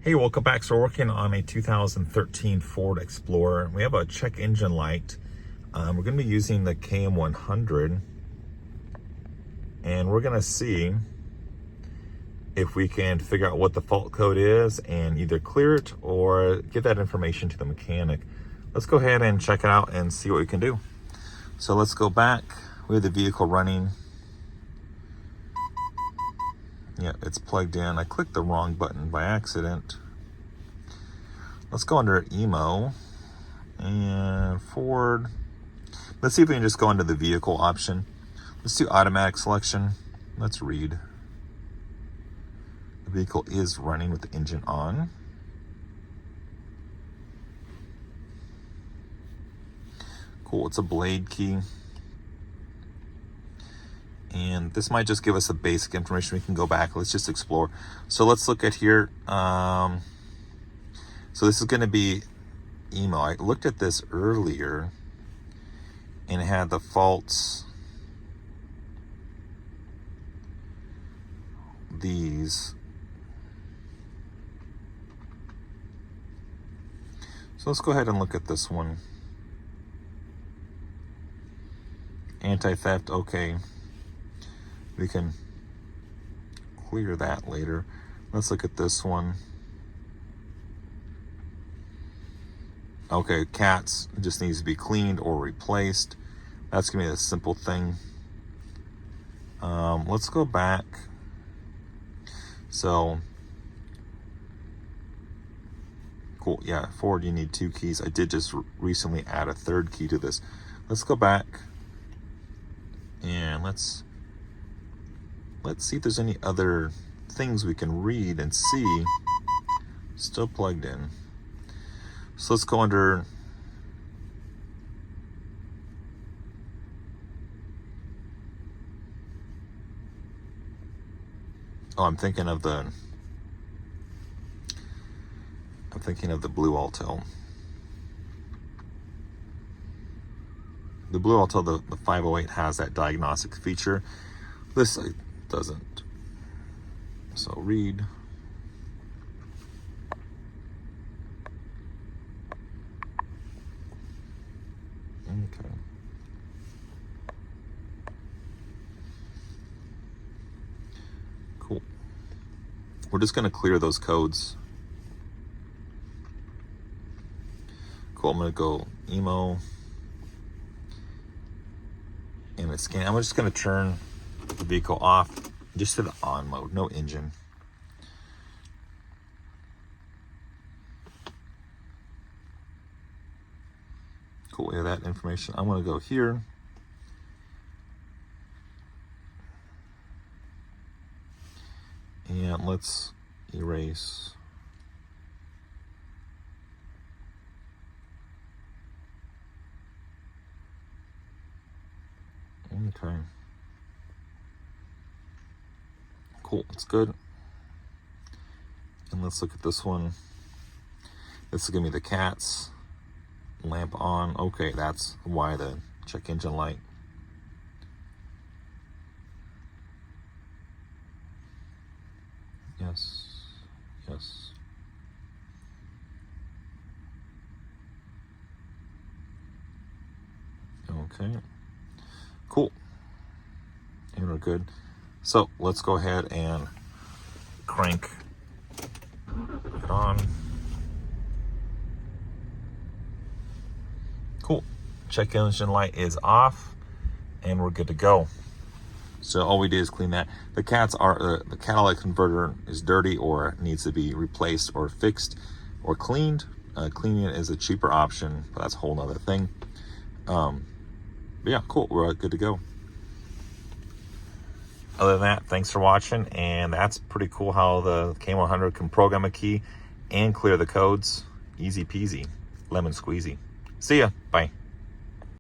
Hey, welcome back. So we're working on a 2013 Ford Explorer. We have a check engine light. We're going to be using the KM100, and we're going to see if we can figure out what the fault code is and either clear it or give that information to the mechanic. Let's go ahead and check it out and see what we can do. So let's go back. We have the vehicle running. Yeah, it's plugged in. I clicked the wrong button by accident. Let's go under Emo and Ford. Let's see if we can just go into the vehicle option. Let's do automatic selection. Let's read. The vehicle is running with the engine on. Cool, it's a blade key. And this might just give us the basic information. We can go back. Let's just explore. So let's look at here. So this is going to be Emo. I looked at this earlier and it had the faults. These. So let's go ahead and look at this one. Anti-theft, okay. We can clear that later. Let's look at this one. Okay, cats just needs to be cleaned or replaced. That's gonna be a simple thing. Let's go back. So, cool, yeah, Ford, you need 2 keys. I did just recently add a 3rd key to this. Let's go back and let's see if there's any other things we can read and see. Still plugged in. So let's go under I'm thinking of the blue Autel. The blue Autel, the 508 has that diagnostic feature. This doesn't. So read. Okay. Cool. We're just going to clear those codes. Cool. I'm going to go Emo and it's scan. I'm just going to turn the vehicle off just to the on mode, no engine. Cool, yeah, that information. I'm gonna go here. And let's erase. Okay. Cool, it's good. And let's look at this one. This is gonna be the cats. Lamp on. Okay, that's why the check engine light. Yes, yes. Okay, cool. And we're good. So let's go ahead and crank it on. Cool. Check engine light is off and we're good to go. So all we did is clean that. The catalytic converter is dirty or needs to be replaced or fixed or cleaned. Cleaning it is a cheaper option, but that's a whole nother thing. But yeah, cool. We're good to go. Other than that, thanks for watching, and that's pretty cool how the KM100 can program a key and clear the codes. Easy peasy, lemon squeezy. See ya, bye.